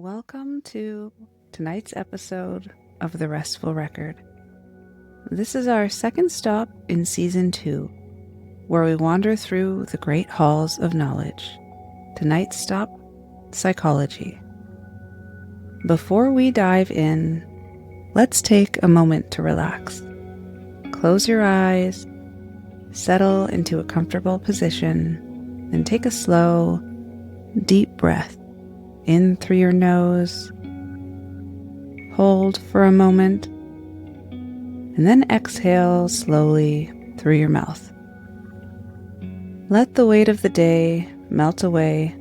Welcome to tonight's episode of the Restful Record. This is our second stop in Season 2, where we wander through the great halls of knowledge. Tonight's stop, psychology. Before we dive in, let's take a moment to relax. Close your eyes, settle into a comfortable position, and take a slow, deep breath. In through your nose, hold for a moment, and then exhale slowly through your mouth. Let the weight of the day melt away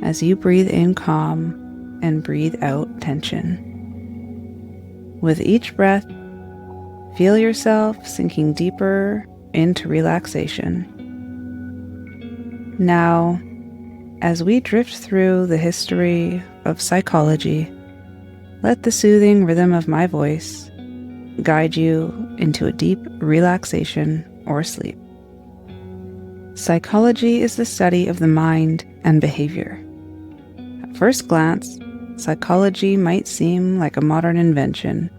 as you breathe in calm and breathe out tension. With each breath, feel yourself sinking deeper into relaxation. Now, as we drift through the history of psychology, let the soothing rhythm of my voice guide you into a deep relaxation or sleep. Psychology is the study of the mind and behavior. At first glance, psychology might seem like a modern invention,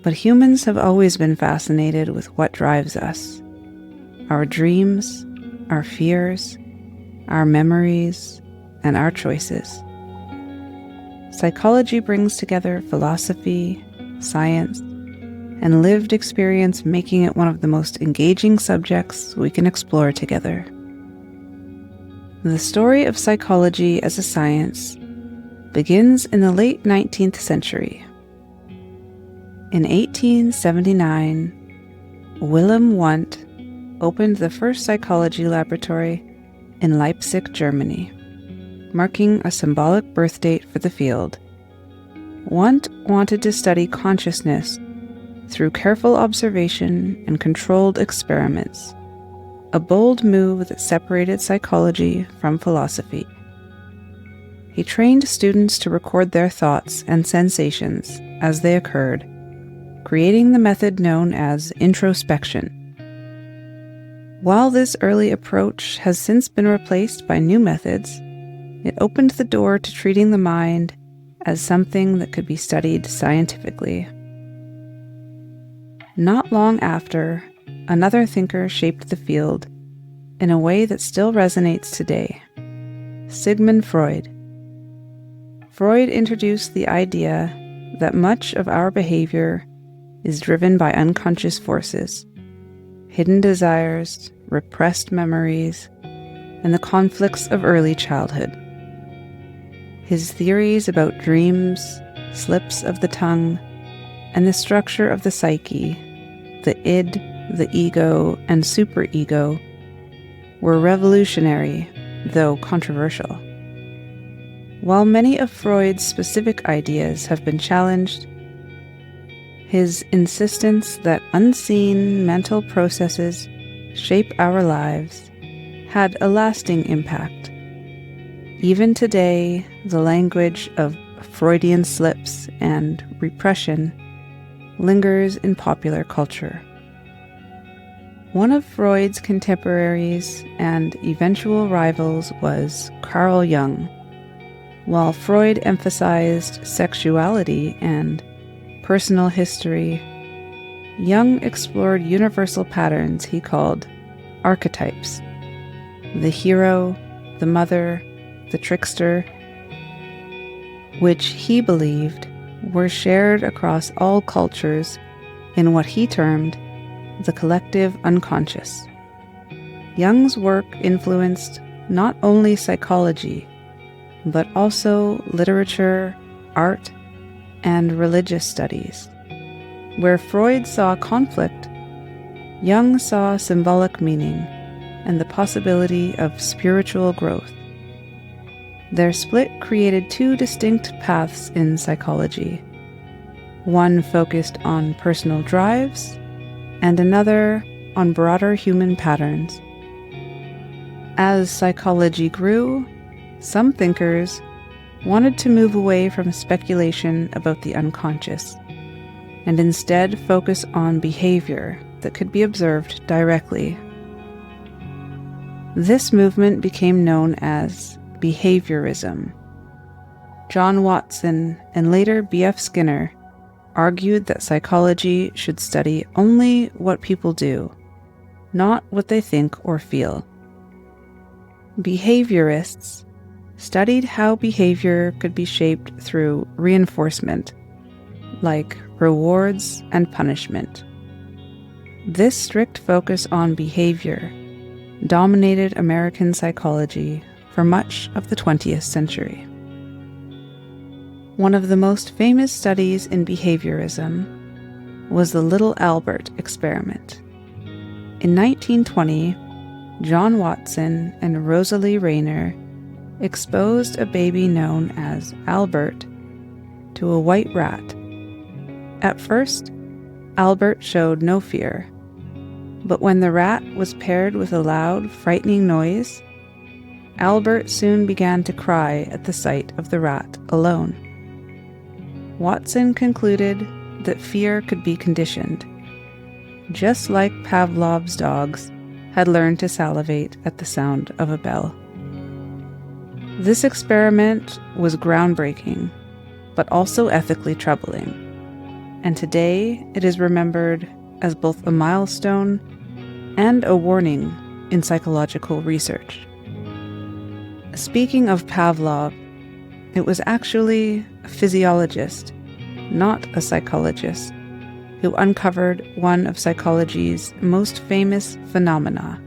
but humans have always been fascinated with what drives us: our dreams, our fears, our memories, and our choices. Psychology brings together philosophy, science, and lived experience, making it one of the most engaging subjects we can explore together. The story of psychology as a science begins in the late 19th century. In 1879, Wilhelm Wundt opened the first psychology laboratory in Leipzig, Germany, marking a symbolic birth date for the field. Wundt wanted to study consciousness through careful observation and controlled experiments, a bold move that separated psychology from philosophy. He trained students to record their thoughts and sensations as they occurred, creating the method known as introspection. While this early approach has since been replaced by new methods, it opened the door to treating the mind as something that could be studied scientifically. Not long after, another thinker shaped the field in a way that still resonates today: Sigmund Freud. Freud introduced the idea that much of our behavior is driven by unconscious forces, hidden desires, repressed memories, and the conflicts of early childhood. His theories about dreams, slips of the tongue, and the structure of the psyche, the id, the ego, and superego, were revolutionary, though controversial. While many of Freud's specific ideas have been challenged, his insistence that unseen mental processes shape our lives had a lasting impact. Even today, the language of Freudian slips and repression lingers in popular culture. One of Freud's contemporaries and eventual rivals was Carl Jung. While Freud emphasized sexuality and personal history, Jung explored universal patterns he called archetypes: the hero, the mother, the trickster, which he believed were shared across all cultures in what he termed the collective unconscious. Jung's work influenced not only psychology, but also literature, art, and religious studies. Where Freud saw conflict, Jung saw symbolic meaning and the possibility of spiritual growth. Their split created two distinct paths in psychology, one focused on personal drives and another on broader human patterns. As psychology grew, some thinkers wanted to move away from speculation about the unconscious and instead focus on behavior that could be observed directly. This movement became known as behaviorism. John Watson and later B.F. Skinner argued that psychology should study only what people do, not what they think or feel. Behaviorists studied how behavior could be shaped through reinforcement, like rewards and punishment. This strict focus on behavior dominated American psychology for much of the 20th century. One of the most famous studies in behaviorism was the Little Albert experiment. In 1920, John Watson and Rosalie Rayner exposed a baby known as Albert to a white rat. At first, Albert showed no fear, but when the rat was paired with a loud, frightening noise, Albert soon began to cry at the sight of the rat alone. Watson concluded that fear could be conditioned, just like Pavlov's dogs had learned to salivate at the sound of a bell. This experiment was groundbreaking, but also ethically troubling, and today it is remembered as both a milestone and a warning in psychological research. Speaking of Pavlov, it was actually a physiologist, not a psychologist, who uncovered one of psychology's most famous phenomena,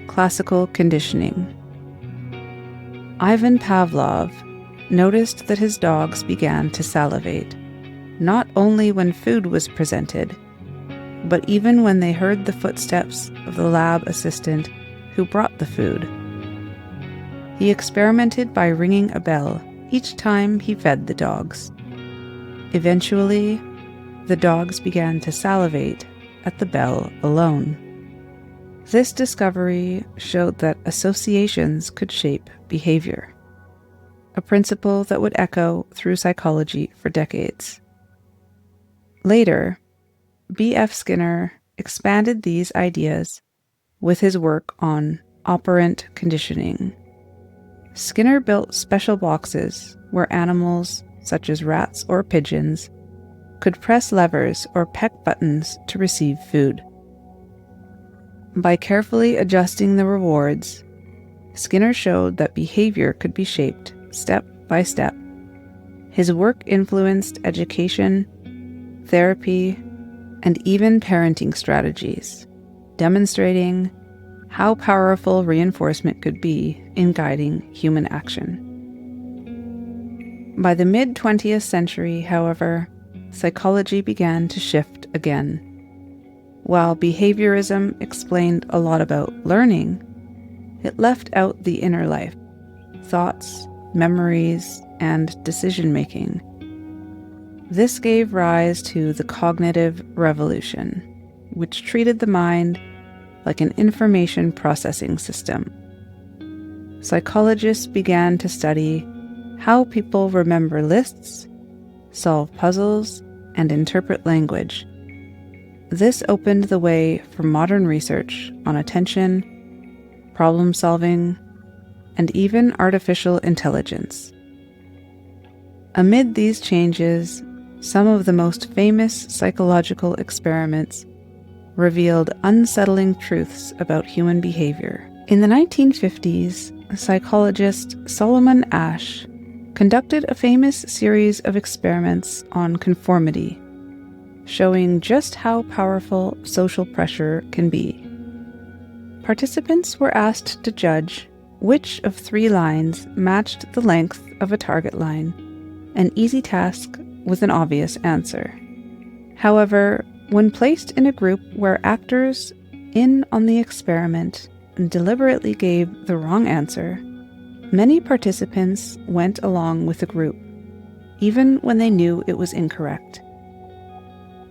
classical conditioning. Ivan Pavlov noticed that his dogs began to salivate, not only when food was presented, but even when they heard the footsteps of the lab assistant who brought the food. He experimented by ringing a bell each time he fed the dogs. Eventually, the dogs began to salivate at the bell alone. This discovery showed that associations could shape behavior, a principle that would echo through psychology for decades. Later, B.F. Skinner expanded these ideas with his work on operant conditioning. Skinner built special boxes where animals, such as rats or pigeons, could press levers or peck buttons to receive food. By carefully adjusting the rewards, Skinner showed that behavior could be shaped step by step. His work influenced education, therapy, and even parenting strategies, demonstrating how powerful reinforcement could be in guiding human action. By the mid-20th century, however, psychology began to shift again. While behaviorism explained a lot about learning, it left out the inner life, thoughts, memories, and decision-making. This gave rise to the cognitive revolution, which treated the mind like an information processing system. Psychologists began to study how people remember lists, solve puzzles, and interpret language. This opened the way for modern research on attention, problem solving, and even artificial intelligence. Amid these changes, some of the most famous psychological experiments revealed unsettling truths about human behavior. In the 1950s, psychologist Solomon Asch conducted a famous series of experiments on conformity, showing just how powerful social pressure can be. Participants were asked to judge which of 3 lines matched the length of a target line, an easy task with an obvious answer. However, when placed in a group where actors in on the experiment deliberately gave the wrong answer, many participants went along with the group, even when they knew it was incorrect.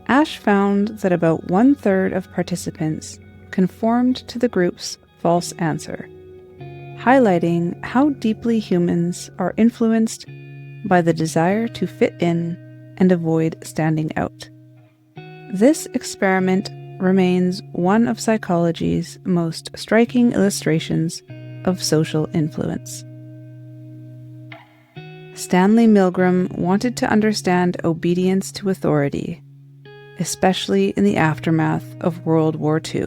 Asch found that about 1/3 of participants conformed to the group's false answer, highlighting how deeply humans are influenced by the desire to fit in and avoid standing out. This experiment remains one of psychology's most striking illustrations of social influence. Stanley Milgram wanted to understand obedience to authority, especially in the aftermath of World War II,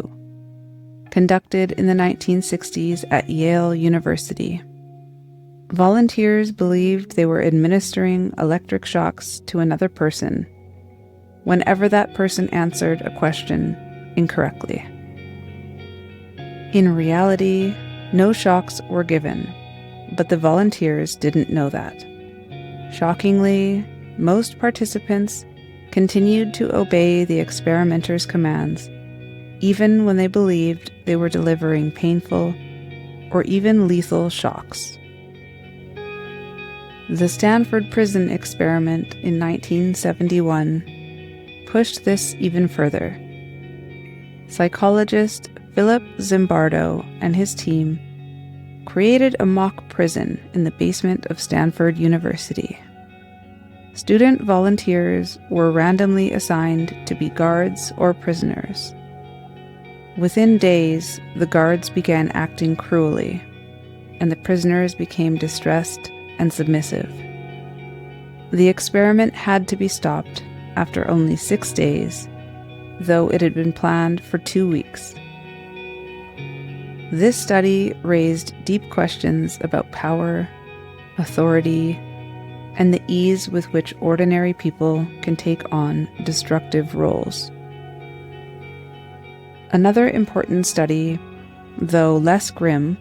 conducted in the 1960s at Yale University. Volunteers believed they were administering electric shocks to another person whenever that person answered a question incorrectly. In reality, no shocks were given, but the volunteers didn't know that. Shockingly, most participants continued to obey the experimenters' commands, even when they believed they were delivering painful or even lethal shocks. The Stanford Prison Experiment in 1971 pushed this even further. Psychologist Philip Zimbardo and his team created a mock prison in the basement of Stanford University. Student volunteers were randomly assigned to be guards or prisoners. Within days, the guards began acting cruelly, and the prisoners became distressed and submissive. The experiment had to be stopped after only 6 days, though it had been planned for 2 weeks. This study raised deep questions about power, authority, and the ease with which ordinary people can take on destructive roles. Another important study, though less grim,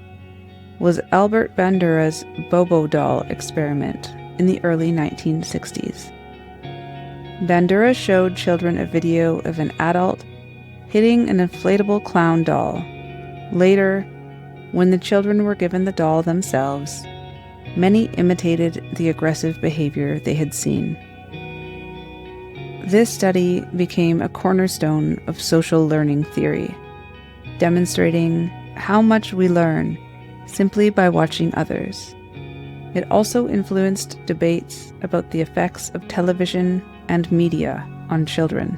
was Albert Bandura's Bobo doll experiment in the early 1960s. Bandura showed children a video of an adult hitting an inflatable clown doll. Later, when the children were given the doll themselves, many imitated the aggressive behavior they had seen. This study became a cornerstone of social learning theory, demonstrating how much we learn simply by watching others. It also influenced debates about the effects of television and media on children.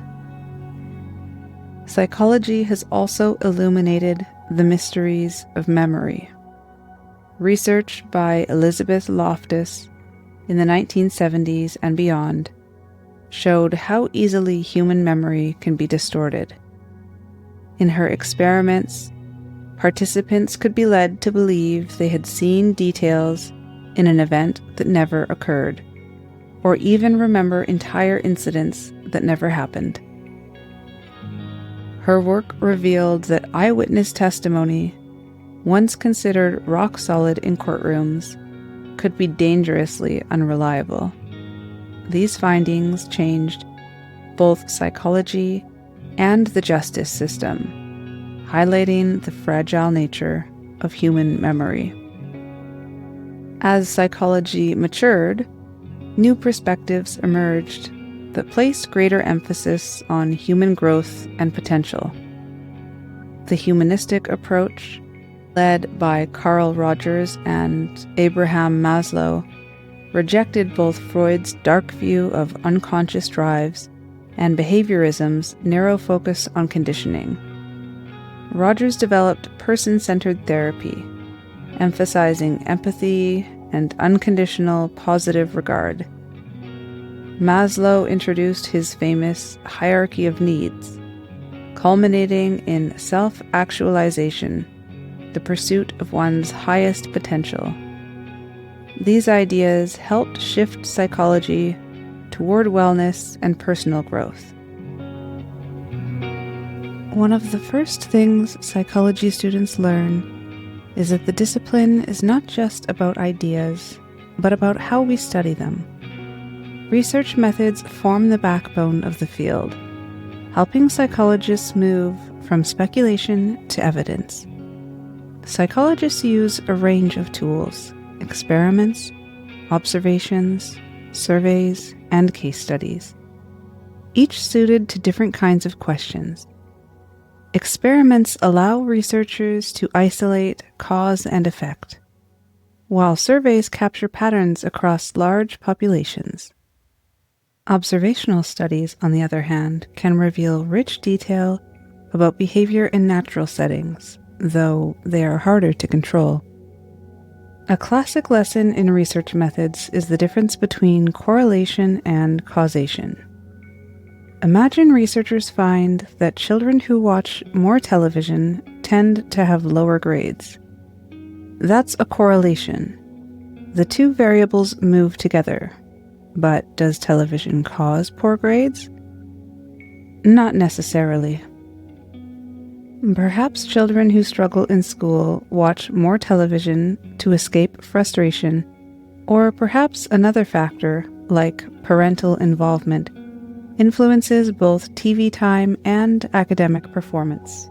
Psychology has also illuminated the mysteries of memory. Research by Elizabeth Loftus in the 1970s and beyond showed how easily human memory can be distorted. In her experiments, participants could be led to believe they had seen details in an event that never occurred, or even remember entire incidents that never happened. Her work revealed that eyewitness testimony, once considered rock solid in courtrooms, could be dangerously unreliable. These findings changed both psychology and the justice system, highlighting the fragile nature of human memory. As psychology matured, new perspectives emerged that placed greater emphasis on human growth and potential. The humanistic approach, led by Carl Rogers and Abraham Maslow, rejected both Freud's dark view of unconscious drives and behaviorism's narrow focus on conditioning. Rogers developed person-centered therapy, emphasizing empathy and unconditional positive regard. Maslow introduced his famous hierarchy of needs, culminating in self-actualization, the pursuit of one's highest potential. These ideas helped shift psychology toward wellness and personal growth. One of the first things psychology students learn is that the discipline is not just about ideas, but about how we study them. Research methods form the backbone of the field, helping psychologists move from speculation to evidence. Psychologists use a range of tools: experiments, observations, surveys, and case studies, each suited to different kinds of questions. Experiments allow researchers to isolate cause and effect, while surveys capture patterns across large populations. Observational studies, on the other hand, can reveal rich detail about behavior in natural settings, though they are harder to control. A classic lesson in research methods is the difference between correlation and causation. Imagine researchers find that children who watch more television tend to have lower grades. That's a correlation. The two variables move together. But does television cause poor grades? Not necessarily. Perhaps children who struggle in school watch more television to escape frustration, or perhaps another factor, like parental involvement, influences both TV time and academic performance.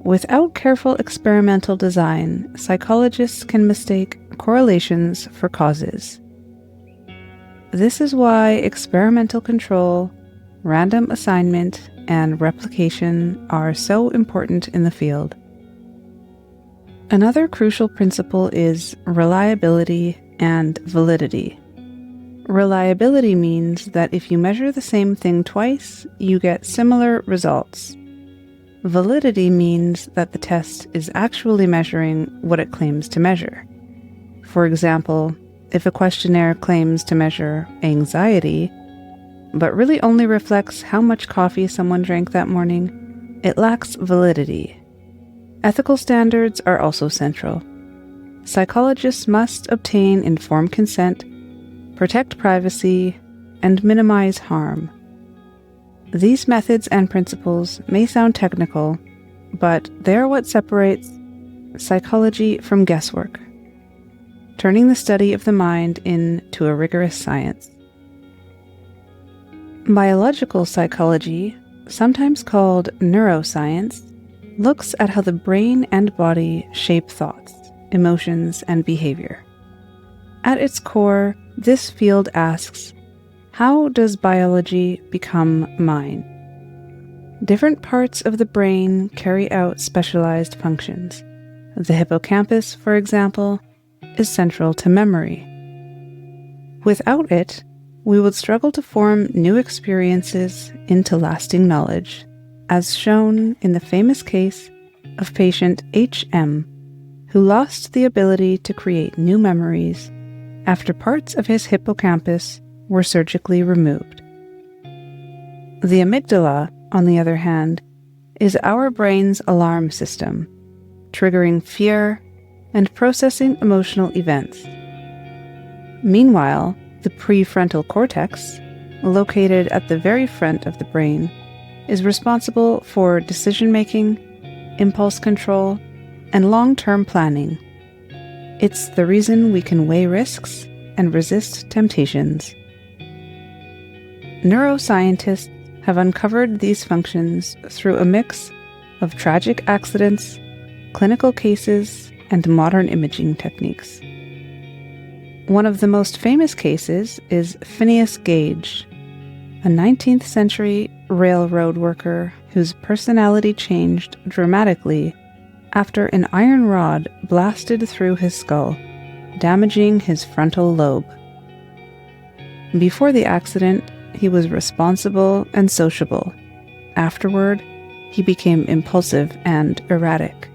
Without careful experimental design, psychologists can mistake correlations for causes. This is why experimental control, random assignment, and replication are so important in the field. Another crucial principle is reliability and validity. Reliability means that if you measure the same thing twice, you get similar results. Validity means that the test is actually measuring what it claims to measure. For example, if a questionnaire claims to measure anxiety, but really only reflects how much coffee someone drank that morning, it lacks validity. Ethical standards are also central. Psychologists must obtain informed consent, protect privacy, and minimize harm. These methods and principles may sound technical, but they're what separates psychology from guesswork, turning the study of the mind into a rigorous science. Biological psychology, sometimes called neuroscience, looks at how the brain and body shape thoughts, emotions, and behavior. At its core, this field asks, how does biology become mind? Different parts of the brain carry out specialized functions. The hippocampus, for example, is central to memory. Without it, we would struggle to form new experiences into lasting knowledge, as shown in the famous case of patient H.M., who lost the ability to create new memories after parts of his hippocampus were surgically removed. The amygdala, on the other hand, is our brain's alarm system, triggering fear and processing emotional events. Meanwhile, the prefrontal cortex, located at the very front of the brain, is responsible for decision-making, impulse control, and long-term planning. It's the reason we can weigh risks and resist temptations. Neuroscientists have uncovered these functions through a mix of tragic accidents, clinical cases, and modern imaging techniques. One of the most famous cases is Phineas Gage, a 19th century railroad worker whose personality changed dramatically after an iron rod blasted through his skull, damaging his frontal lobe. Before the accident, he was responsible and sociable. Afterward, he became impulsive and erratic.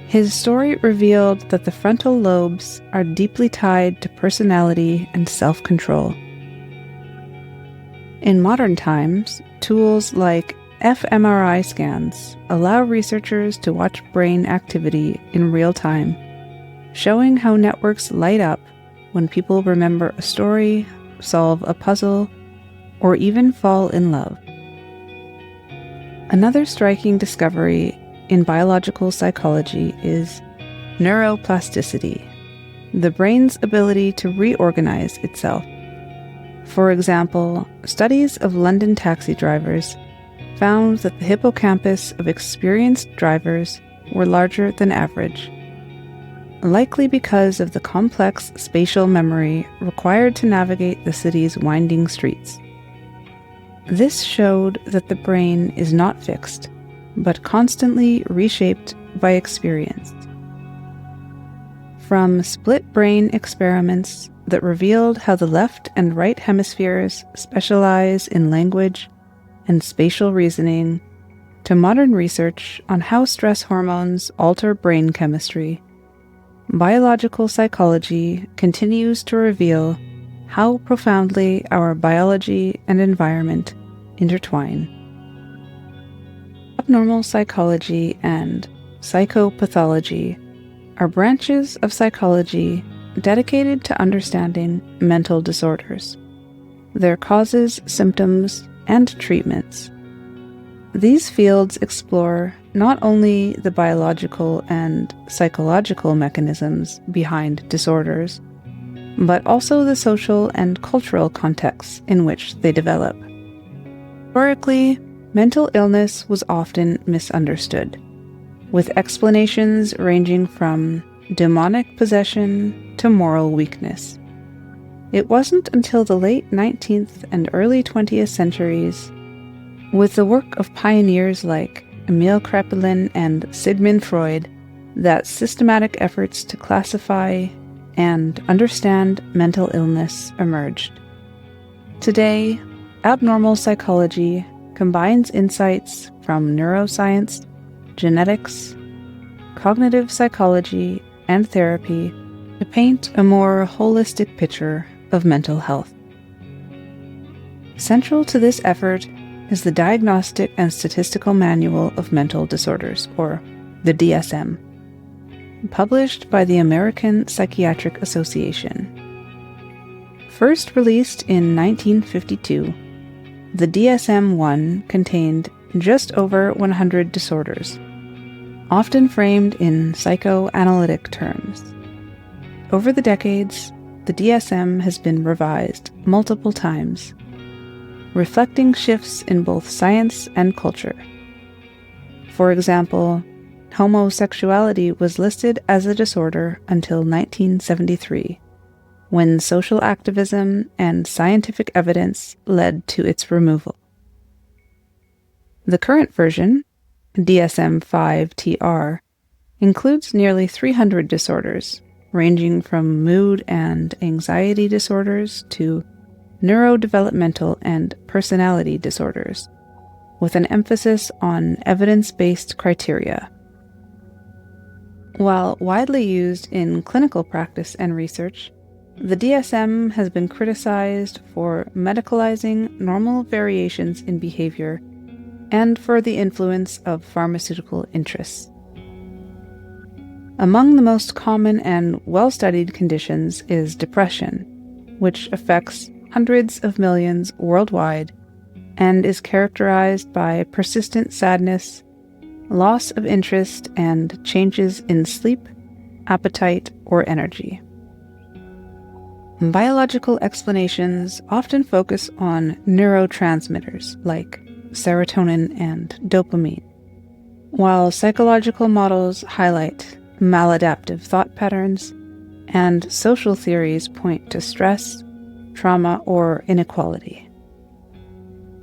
His story revealed that the frontal lobes are deeply tied to personality and self-control. In modern times, tools like fMRI scans allow researchers to watch brain activity in real time, showing how networks light up when people remember a story, solve a puzzle, or even fall in love. Another striking discovery in biological psychology is neuroplasticity, the brain's ability to reorganize itself. For example, studies of London taxi drivers found that the hippocampus of experienced drivers were larger than average, likely because of the complex spatial memory required to navigate the city's winding streets. This showed that the brain is not fixed, but constantly reshaped by experience. From split brain experiments that revealed how the left and right hemispheres specialize in language and spatial reasoning, to modern research on how stress hormones alter brain chemistry, biological psychology continues to reveal how profoundly our biology and environment intertwine. Abnormal psychology and psychopathology are branches of psychology dedicated to understanding mental disorders, their causes, symptoms, and treatments. These fields explore not only the biological and psychological mechanisms behind disorders, but also the social and cultural contexts in which they develop. Historically, mental illness was often misunderstood, with explanations ranging from demonic possession to moral weakness. It wasn't until the late 19th and early 20th centuries, with the work of pioneers like Emil Kraepelin and Sigmund Freud, that systematic efforts to classify and understand mental illness emerged. Today, abnormal psychology combines insights from neuroscience, genetics, cognitive psychology, and therapy to paint a more holistic picture of mental health. Central to this effort is the Diagnostic and Statistical Manual of Mental Disorders, or the DSM, published by the American Psychiatric Association. First released in 1952, the DSM-1 contained just over 100 disorders, often framed in psychoanalytic terms. Over the decades, the DSM has been revised multiple times, reflecting shifts in both science and culture. For example, homosexuality was listed as a disorder until 1973, when social activism and scientific evidence led to its removal. The current version, DSM-5-TR, includes nearly 300 disorders, ranging from mood and anxiety disorders to neurodevelopmental and personality disorders, with an emphasis on evidence-based criteria. While widely used in clinical practice and research, the DSM has been criticized for medicalizing normal variations in behavior and for the influence of pharmaceutical interests. Among the most common and well-studied conditions is depression, which affects hundreds of millions worldwide and is characterized by persistent sadness, loss of interest, and changes in sleep, appetite, or energy. Biological explanations often focus on neurotransmitters like serotonin and dopamine, while psychological models highlight maladaptive thought patterns, and social theories point to stress, trauma, or inequality.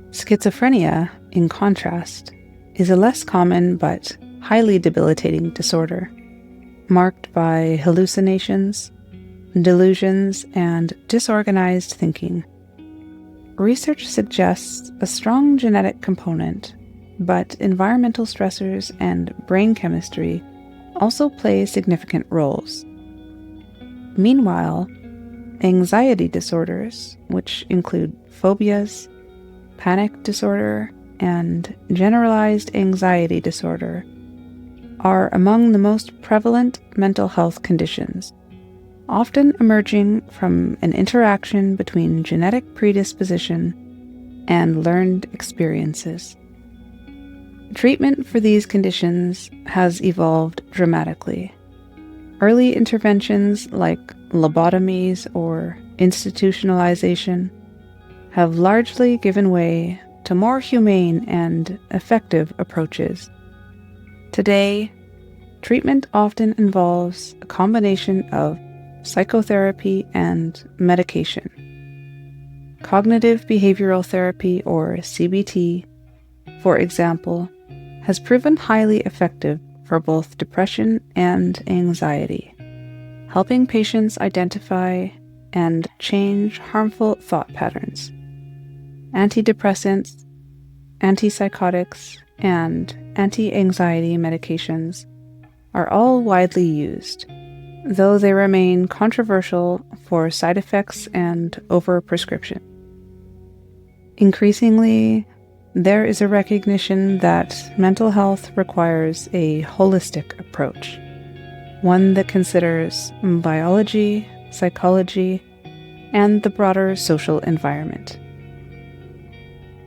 Schizophrenia, in contrast, is a less common but highly debilitating disorder, marked by hallucinations, delusions, and disorganized thinking. Research suggests a strong genetic component, but environmental stressors and brain chemistry also play significant roles. Meanwhile, anxiety disorders, which include phobias, panic disorder, and generalized anxiety disorder, are among the most prevalent mental health conditions, often emerging from an interaction between genetic predisposition and learned experiences. Treatment for these conditions has evolved dramatically. Early interventions like lobotomies or institutionalization have largely given way to more humane and effective approaches. Today, treatment often involves a combination of psychotherapy and medication. Cognitive behavioral therapy, or CBT, for example, has proven highly effective for both depression and anxiety, helping patients identify and change harmful thought patterns. Antidepressants, antipsychotics, and anti-anxiety medications are all widely used, though they remain controversial for side effects and overprescription. Increasingly, there is a recognition that mental health requires a holistic approach, one that considers biology, psychology, and the broader social environment.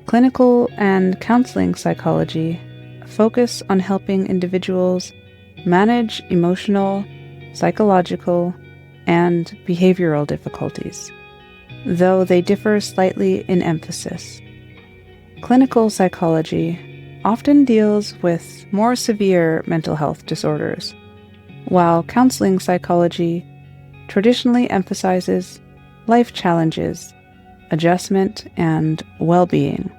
Clinical and counseling psychology focus on helping individuals manage emotional, psychological, and behavioral difficulties, though they differ slightly in emphasis. Clinical psychology often deals with more severe mental health disorders, while counseling psychology traditionally emphasizes life challenges, adjustment, and well-being.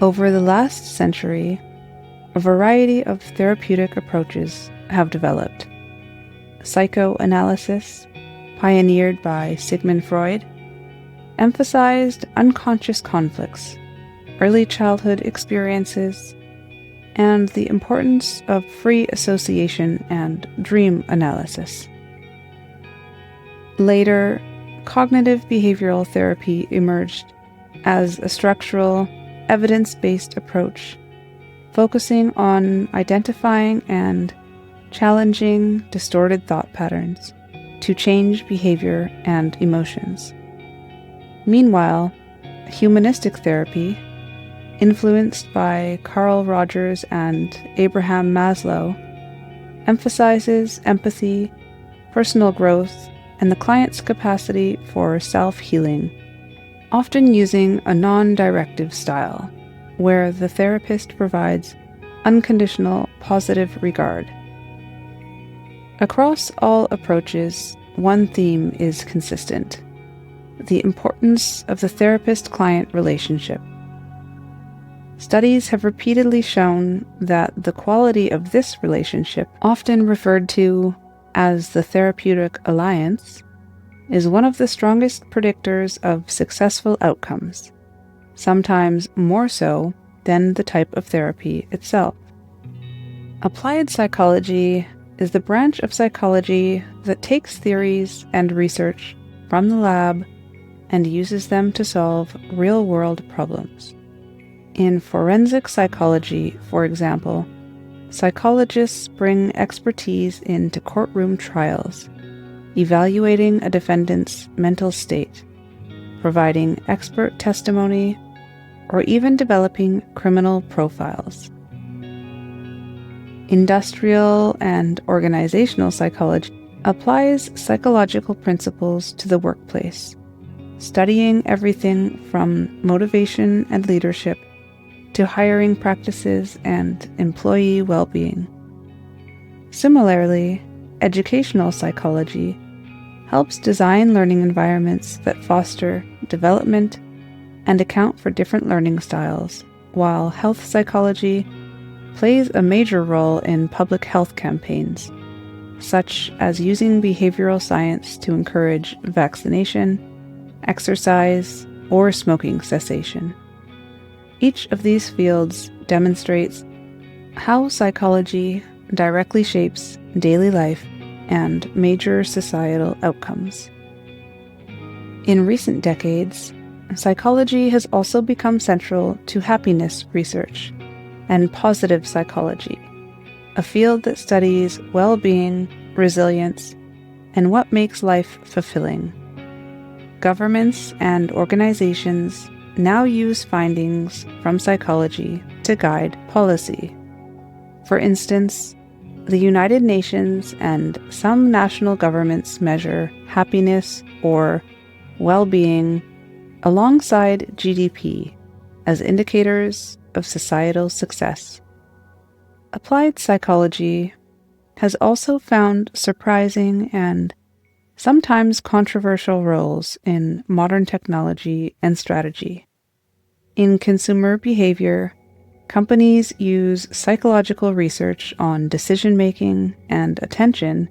Over the last century, a variety of therapeutic approaches have developed. Psychoanalysis, pioneered by Sigmund Freud, emphasized unconscious conflicts, early childhood experiences, and the importance of free association and dream analysis. Later, cognitive behavioral therapy emerged as a structural, evidence-based approach, focusing on identifying and challenging distorted thought patterns to change behavior and emotions. Meanwhile, humanistic therapy, influenced by Carl Rogers and Abraham Maslow, emphasizes empathy, personal growth, and the client's capacity for self-healing, often using a non-directive style, where the therapist provides unconditional positive regard. Across all approaches, one theme is consistent: the importance of the therapist-client relationship. Studies have repeatedly shown that the quality of this relationship, often referred to as the therapeutic alliance, is one of the strongest predictors of successful outcomes, sometimes more so than the type of therapy itself. Applied psychology is the branch of psychology that takes theories and research from the lab and uses them to solve real-world problems. In forensic psychology, for example, psychologists bring expertise into courtroom trials, evaluating a defendant's mental state, providing expert testimony, or even developing criminal profiles. Industrial and organizational psychology applies psychological principles to the workplace, studying everything from motivation and leadership to hiring practices and employee well-being. Similarly, educational psychology helps design learning environments that foster development and account for different learning styles, while health psychology plays a major role in public health campaigns, such as using behavioral science to encourage vaccination, exercise, or smoking cessation. Each of these fields demonstrates how psychology directly shapes daily life and major societal outcomes. In recent decades, psychology has also become central to happiness research and positive psychology, a field that studies well-being, resilience, and what makes life fulfilling. Governments and organizations now use findings from psychology to guide policy. For instance, the United Nations and some national governments measure happiness or well-being alongside GDP as indicators of societal success. Applied psychology has also found surprising and sometimes controversial roles in modern technology and strategy. In consumer behavior, companies use psychological research on decision-making and attention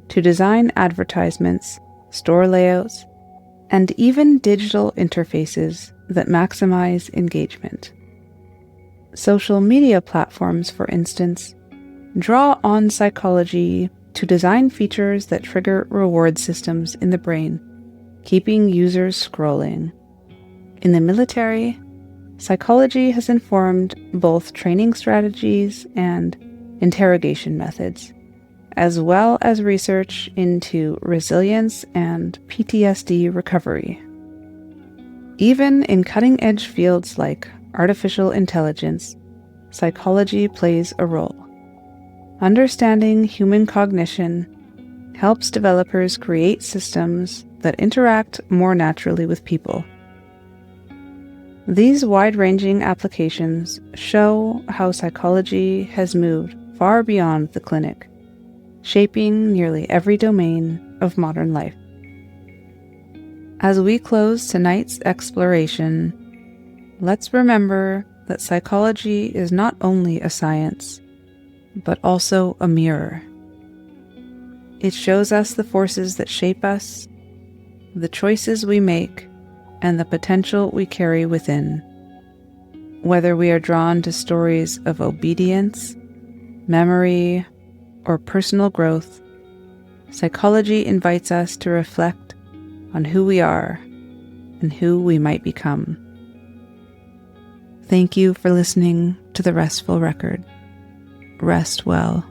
to design advertisements, store layouts, and even digital interfaces that maximize engagement. Social media platforms, for instance, draw on psychology to design features that trigger reward systems in the brain, keeping users scrolling. In the military, psychology has informed both training strategies and interrogation methods, as well as research into resilience and PTSD recovery. Even in cutting-edge fields like artificial intelligence, psychology plays a role. Understanding human cognition helps developers create systems that interact more naturally with people. These wide-ranging applications show how psychology has moved far beyond the clinic, shaping nearly every domain of modern life. As we close tonight's exploration, let's remember that psychology is not only a science, but also a mirror. It shows us the forces that shape us, the choices we make, and the potential we carry within. Whether we are drawn to stories of obedience, memory, or personal growth, psychology invites us to reflect on who we are and who we might become. Thank you for listening to the Restful Record. Rest well.